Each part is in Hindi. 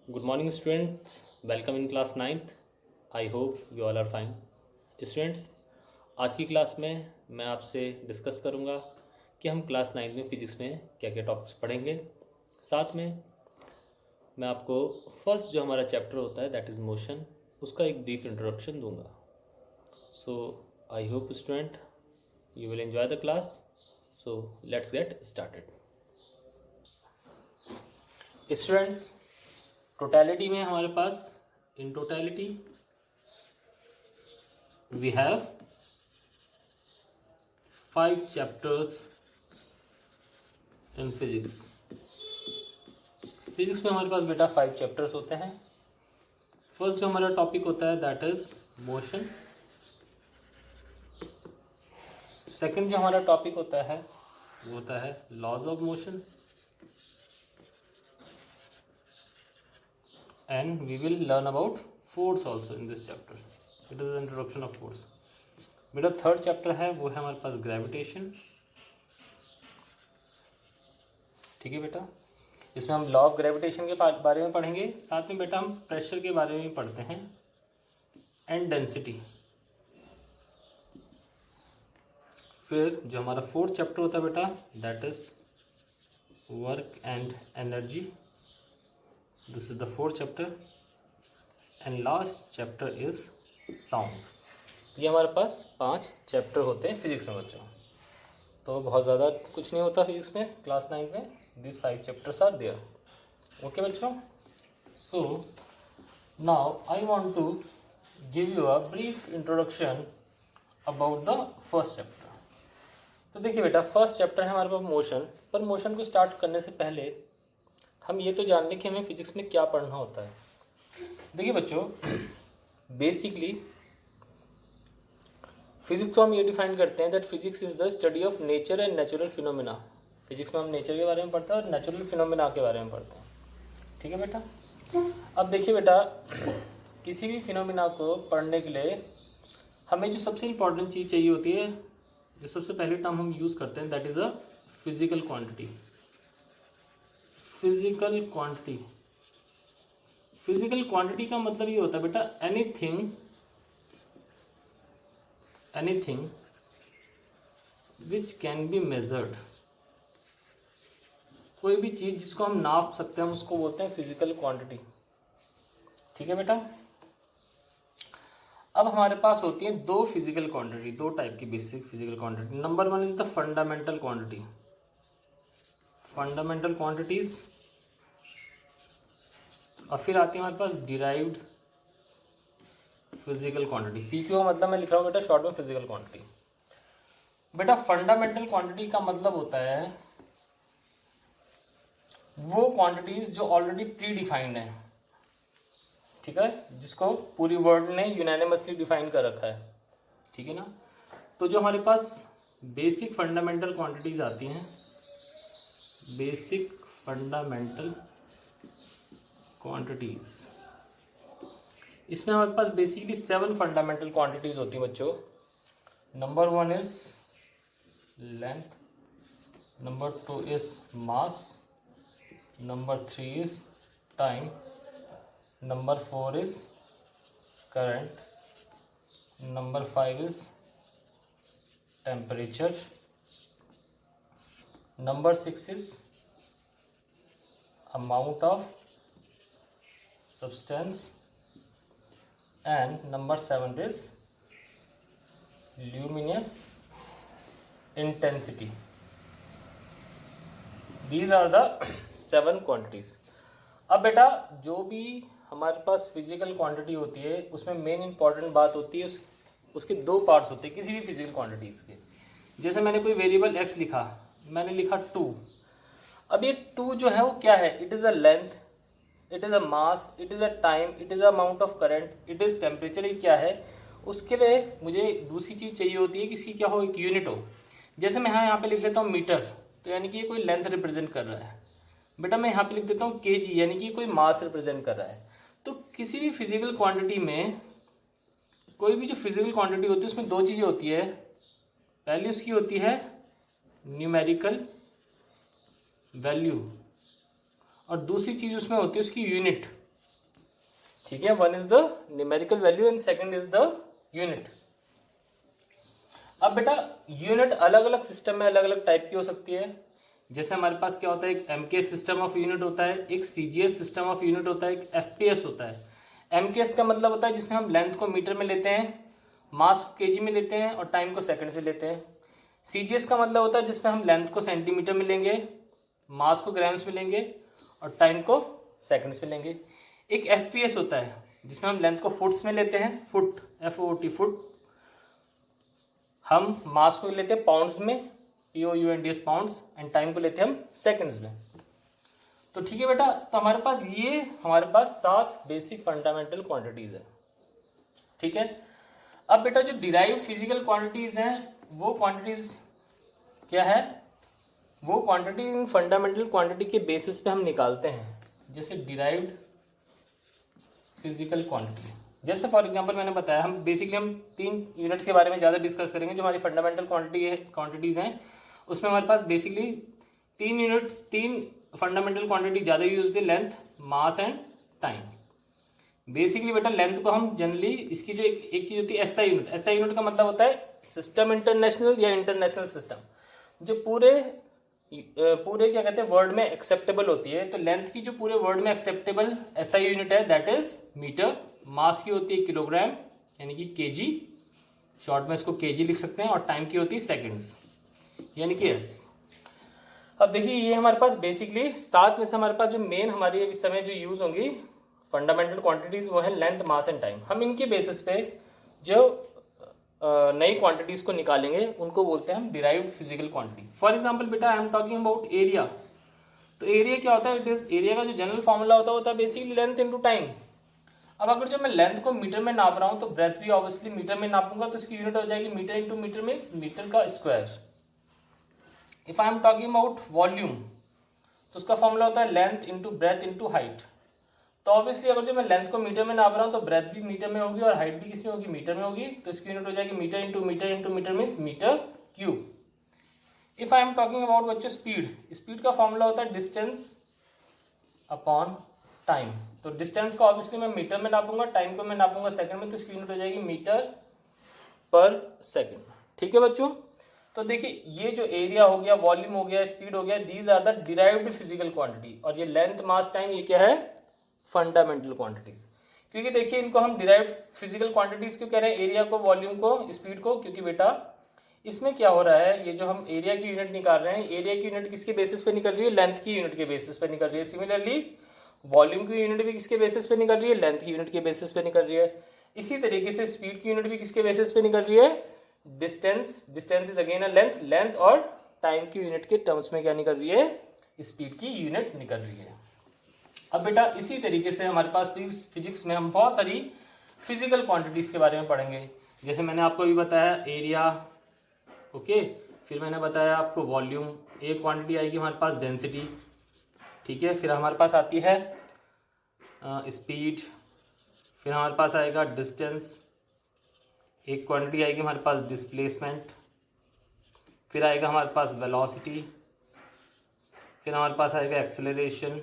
Good morning, students. Welcome in class 9th. I hope you all are fine. Students, आज की क्लास में मैं आपसे डिस्कस करूँगा कि हम क्लास 9 में फिजिक्स में क्या क्या टॉपिक्स पढ़ेंगे। साथ में मैं आपको फर्स्ट जो हमारा चैप्टर होता है दैट इज़ मोशन, उसका एक ब्रीफ इंट्रोडक्शन दूंगा। So I hope student you will enjoy the class. So let's get started. Students, totality में हमारे पास in totality we have 5 chapters in physics. Physics में हमारे पास बेटा 5 चैप्टर्स होते हैं। फर्स्ट जो हमारा टॉपिक होता है दैट इज मोशन। सेकंड जो हमारा टॉपिक होता है वो होता है laws of motion, and we will learn about force also in this chapter. It is the introduction of force. बेटा थर्ड चैप्टर है वो है हमारे पास ग्रेविटेशन। ठीक है बेटा, इसमें हम लॉ ऑफ ग्रेविटेशन के बारे में पढ़ेंगे। साथ में बेटा हम प्रेशर के बारे में पढ़ते हैं एंड डेंसिटी। फिर जो हमारा फोर्थ चैप्टर होता है बेटा that is work and energy. This is the fourth chapter and last chapter is sound. ये हमारे पास 5 चैप्टर होते हैं फिजिक्स में बच्चों। तो बहुत ज़्यादा कुछ नहीं होता फिजिक्स में क्लास 9 में। This 5 chapters are there. Okay बच्चों, so now I want to give you a brief introduction about the first chapter. तो देखिए बेटा, फर्स्ट चैप्टर है हमारे पास मोशन। पर मोशन को स्टार्ट करने से पहले हम ये तो जान लें कि हमें फिजिक्स में क्या पढ़ना होता है। देखिए बच्चों, बेसिकली फिजिक्स को हम ये डिफाइन करते हैं that physics is the study of nature and natural phenomena. Physics में हम नेचर के बारे में पढ़ते हैं और नेचुरल फिनोमिना के बारे में पढ़ते हैं। ठीक है बेटा, अब देखिए बेटा, किसी भी फिनोमिना को पढ़ने के लिए हमें जो सबसे इंपॉर्टेंट चीज़ चाहिए होती है, जो सबसे पहले टर्म हम यूज़ करते हैं that is a physical quantity. Physical quantity, physical quantity का मतलब ये होता है बेटा anything which can be measured. कोई भी चीज जिसको हम नाप सकते हैं उसको बोलते हैं फिजिकल क्वांटिटी। ठीक है बेटा, अब हमारे पास होती है 2 फिजिकल क्वांटिटी, 2 टाइप की basic physical quantity. Number 1 is the fundamental quantity. Fundamental quantities, और फिर आती है हमारे पास डिराइव्ड फिजिकल क्वांटिटी। पीक्यू का मतलब मैं लिख रहा हूँ बेटा शॉर्ट में फिजिकल क्वांटिटी। बेटा फंडामेंटल क्वांटिटी का मतलब होता है वो क्वांटिटीज जो ऑलरेडी प्री डिफाइंड है। ठीक है, जिसको पूरी वर्ल्ड ने यूनानिमसली डिफाइन कर रखा है। ठीक है ना, तो जो हमारे पास बेसिक फंडामेंटल क्वांटिटीज आती हैं, बेसिक फंडामेंटल क्वांटिटीज, इसमें हमारे पास बेसिकली 7 फंडामेंटल क्वांटिटीज होती हैं बच्चों। Number 1 is length, number 2 is mass, number 3 is time, number 4 is current, number 5 is temperature, number 6 is amount of substance, and number 7 is luminous intensity. These are the 7 quantities. अब बेटा जो भी हमारे पास फिजिकल क्वांटिटी होती है उसमें मेन इंपॉर्टेंट बात होती है उसके 2 पार्ट्स होते हैं किसी भी फिजिकल क्वांटिटीज के। जैसे मैंने कोई वेरिएबल x लिखा, मैंने लिखा 2। अब ये 2 जो है वो क्या है? It is a length, it is a mass, it is a time, it is a amount of current, it is temperature. ये क्या है? उसके लिए मुझे दूसरी चीज़ चाहिए होती है, किसी क्या हो, एक यूनिट हो। जैसे मैं यहाँ पे लिख देता हूँ मीटर, तो यानी कि ये कोई लेंथ रिप्रेजेंट कर रहा है। बेटा मैं यहाँ पे लिख देता हूँ केजी, यानी कि कोई मास रिप्रेजेंट कर रहा है। तो किसी भी फिजिकल क्वांटिटी में, कोई भी जो फिजिकल क्वांटिटी होती है उसमें 2 चीज़ें होती है। पहली उसकी होती है न्यूमेरिकल वैल्यू, और दूसरी चीज उसमें होती है उसकी यूनिट। ठीक है, one is the numerical value and second is the unit. अब बेटा यूनिट अलग अलग सिस्टम में अलग अलग टाइप की हो सकती है। जैसे हमारे पास क्या होता है, एक एमकेएस सिस्टम ऑफ यूनिट होता है, एक सीजीएस सिस्टम ऑफ यूनिट होता है, एक एफपीएस होता है। एमकेएस का मतलब होता है जिसमें हम लेंथ को मीटर में लेते हैं, मास को केजी में लेते हैं और टाइम को सेकंड्स में लेते हैं। सीजीएस का मतलब होता है जिसमें हम लेंथ को सेंटीमीटर में लेंगे, मास को ग्राम्स में लेंगे और टाइम को सेकंड्स में लेंगे। एक एफपीएस होता है जिसमें हम लेंथ को फुट्स में लेते हैं, फुट FOOT फुट, हम मास को लेते हैं पाउंड्स में, POUNDS पाउंड्स, एंड टाइम को लेते हैं हम सेकंड्स में। तो ठीक है बेटा, तो हमारे पास 7 बेसिक फंडामेंटल क्वांटिटीज है। ठीक है, अब बेटा जो डिराइव्ड फिजिकल क्वांटिटीज हैं वो क्वांटिटीज क्या है, वो क्वांटिटी इन फंडामेंटल क्वांटिटी के बेसिस पे हम निकालते हैं। जैसे डिराइव्ड फिजिकल क्वांटिटी, जैसे फॉर एग्जांपल मैंने बताया, हम 3 यूनिट्स के बारे में ज़्यादा डिस्कस करेंगे। जो हमारी फंडामेंटल क्वांटिटीज़ हैं उसमें हमारे पास बेसिकली 3 फंडामेंटल क्वांटिटी ज़्यादा यूज होती है, length, mass and time. Basically बेटा लेंथ को हम जनरली, इसकी जो एक चीज़ होती है SI यूनिट, SI यूनिट का मतलब होता है सिस्टम इंटरनेशनल या इंटरनेशनल सिस्टम, जो पूरे क्या कहते हैं वर्ल्ड में एक्सेप्टेबल होती है। तो लेंथ की जो पूरे वर्ल्ड में एक्सेप्टेबल SI यूनिट है दैट इज मीटर, मास की होती है किलोग्राम यानी कि केजी, शॉर्ट में इसको केजी लिख सकते हैं, और टाइम की होती है सेकंड्स यानी कि S। अब देखिए ये हमारे पास बेसिकली 7 में से हमारे पास जो मेन हमारी इस समय जो यूज होंगी फंडामेंटल क्वांटिटीज वो है लेंथ, मास एंड टाइम। हम इनके बेसिस पे जो नई क्वांटिटीज को निकालेंगे उनको बोलते हैं हम derived physical quantity. For example बेटा I am talking about area. तो एरिया क्या होता है, एरिया का जो जनरल फॉर्मूला होता है बेसिकली लेंथ इनटू टाइम। अब अगर जो मैं लेंथ को मीटर में नाप रहा हूं तो ब्रेथ भी ऑब्वियसली मीटर में नापूंगा, तो इसकी यूनिट हो जाएगी metre into metre means metre का square. If I am talking about volume तो उसका फॉर्मूला होता है length into breadth into height. तो ऑब्वियसली अगर जो मैं लेंथ को मीटर में नाप रहा हूं तो ब्रेथ भी मीटर में होगी और हाइट भी किसमें होगी, मीटर में होगी। तो इसकी यूनिट हो जाएगी metre into metre means metre cube. If I am talking about बच्चों स्पीड, स्पीड का फॉर्मूला होता है डिस्टेंस अपॉन टाइम। तो डिस्टेंस को ऑब्वियसली मैं मीटर में नापूंगा, टाइम को मैं नापूंगा सेकंड में, तो इसकी यूनिट हो जाएगी मीटर पर सेकंड। ठीक है बच्चों, तो देखिए ये जो एरिया हो गया, वॉल्यूम हो गया, स्पीड हो गया, these are the derived physical quantity. और ये लेंथ, मास, टाइम ये क्या है, फंडामेंटल क्वांटिटीज। क्योंकि देखिए इनको हम डिराइव्ड फिजिकल क्वांटिटीज क्यों कह रहे हैं, एरिया को, वॉल्यूम को, स्पीड को, क्योंकि बेटा इसमें क्या हो रहा है, ये जो हम एरिया की यूनिट निकाल रहे हैं, एरिया की यूनिट किसके बेसिस पे निकल रही है, लेंथ की यूनिट के बेसिस पे निकल रही है। सिमिलरली वॉल्यूम की यूनिट भी किसके बेसिस पे निकल रही है, लेंथ की यूनिट के बेसिस पे निकल रही है। इसी तरीके से स्पीड की यूनिट भी किसके बेसिस पे निकल रही है, distance, distance is again a length, length और टाइम की यूनिट के टर्म्स में क्या निकल रही है, स्पीड की यूनिट निकल रही है। अब बेटा इसी तरीके से हमारे पास फिजिक्स में हम बहुत सारी फिजिकल क्वांटिटीज के बारे में पढ़ेंगे। जैसे मैंने आपको अभी बताया एरिया, ओके, फिर मैंने बताया आपको वॉल्यूम, एक क्वांटिटी आएगी हमारे पास डेंसिटी, ठीक है, फिर हमारे पास आती है स्पीड, फिर हमारे पास आएगा डिस्टेंस, एक क्वांटिटी आएगी हमारे पास डिस्प्लेसमेंट, फिर आएगा हमारे पास वेलोसिटी, फिर हमारे पास आएगा एक्सेलरेशन,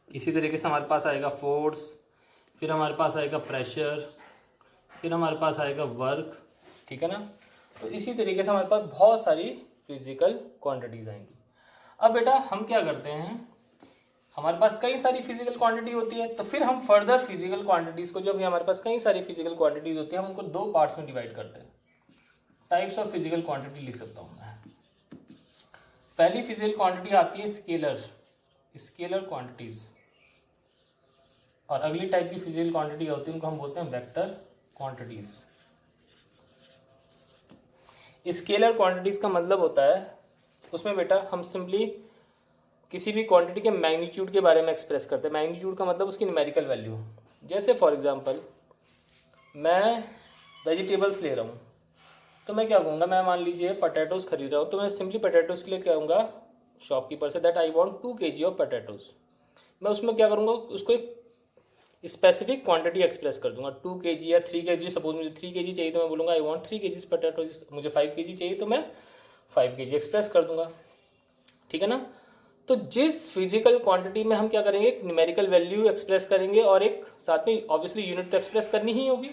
इसी तरीके से हमारे पास आएगा फोर्स, फिर हमारे पास आएगा प्रेशर, फिर हमारे पास आएगा वर्क, ठीक है ना। तो इसी तरीके से हमारे पास बहुत सारी फिजिकल क्वांटिटीज आएंगी। अब बेटा हम क्या करते हैं, हमारे पास कई सारी फिजिकल क्वांटिटी होती है, तो फिर हम फर्दर फिजिकल क्वांटिटीज को, जो भी हमारे पास कई सारी फिजिकल क्वांटिटीज होती है, हम उनको 2 पार्ट्स में डिवाइड करते हैं। टाइप्स ऑफ फिजिकल क्वांटिटी लिख सकता हूं मैं। पहली फिजिकल क्वांटिटी आती है स्केलर क्वांटिटीज, और अगली टाइप की फिजिकल क्वांटिटी होती है उनको हम बोलते हैं वेक्टर क्वांटिटीज। स्केलर क्वांटिटीज का मतलब होता है उसमें बेटा हम सिंपली किसी भी क्वांटिटी के मैग्नीट्यूड के बारे में एक्सप्रेस करते हैं। मैग्नीट्यूड का मतलब उसकी न्यूमेरिकल वैल्यू। जैसे फॉर एग्जांपल मैं वेजिटेबल्स ले रहा हूँ, तो मैं क्या कहूँगा, मैं मान लीजिए पोटैटोज खरीद रहा हूँ, तो मैं सिंपली पोटैटोज के लिए कहूँगा shopkeeper say that I want 2 kg of potatoes. मैं उसमें क्या करूँगा, उसको एक स्पेसिफिक क्वांटिटी एक्सप्रेस कर दूंगा, 2 kg या 3 kg। सपोज मुझे 3 kg चाहिए तो मैं बोलूँगा आई वांट 3 kg पोटैटोज। मुझे 5 kg चाहिए तो मैं 5 kg एक्सप्रेस कर दूंगा, ठीक है ना। तो जिस फिजिकल क्वांटिटी में हम क्या करेंगे, एक न्यूमेरिकल वैल्यू एक्सप्रेस करेंगे और एक साथ में ऑब्वियसली यूनिट तो एक्सप्रेस करनी ही होगी,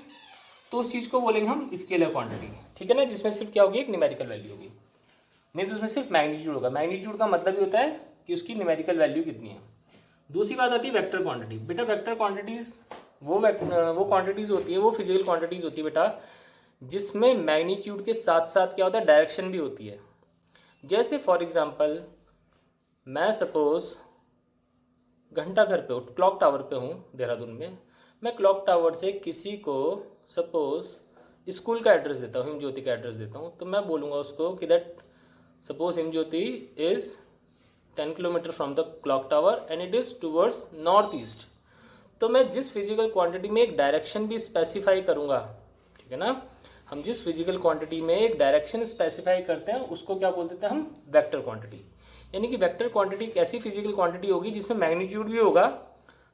तो उस चीज़ को बोलेंगे हम स्केलर क्वांटिटी, ठीक है ना, जिसमें सिर्फ क्या होगी, एक न्यूमेरिकल वैल्यू होगी। मीन्स उसमें सिर्फ मैग्नीट्यूड होगा। मैग्नीट्यूड का मतलब ही होता है कि उसकी न्यूमेरिकल वैल्यू कितनी है। दूसरी बात आती है वेक्टर क्वांटिटी। बेटा वेक्टर क्वांटिटीज वो क्वांटिटीज होती है, वो फिजिकल क्वांटिटीज होती है बेटा, जिसमें मैग्नीट्यूड के साथ साथ क्या होता है, डायरेक्शन भी होती है। जैसे फॉर एग्जांपल मैं सपोज घंटाघर पे हूँ, क्लॉक टावर पे हूँ देहरादून में, मैं क्लॉक टावर से किसी को सपोज स्कूल का एड्रेस देता हूँ, हिमज्योति का एड्रेस देता हूँ, तो मैं बोलूँगा उसको कि that suppose Himjyoti is 10 kilometre from the clock tower and it is towards north east. तो मैं जिस फिजिकल क्वांटिटी में एक डायरेक्शन भी स्पेसिफाई करूंगा, ठीक है ना, हम जिस फिजिकल क्वांटिटी में एक डायरेक्शन स्पेसिफाई करते हैं उसको क्या बोल देते हैं हम, वेक्टर क्वांटिटी। यानी कि वेक्टर क्वांटिटी एक ऐसी फिजिकल क्वांटिटी होगी जिसमें मैग्नीट्यूड भी होगा,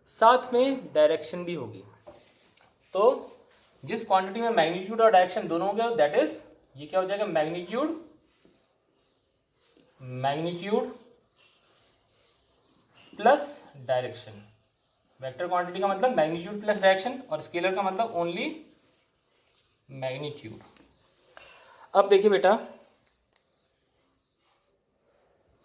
साथ में डायरेक्शन भी होगी। तो जिस क्वांटिटी में मैग्नीट्यूड और डायरेक्शन दोनों हो गए, दैट इज, ये क्या हो जाएगा, magnitude plus direction. Vector quantity का मतलब मैग्नीट्यूड प्लस डायरेक्शन और स्केलर का मतलब ओनली मैग्नीट्यूड। अब देखिए बेटा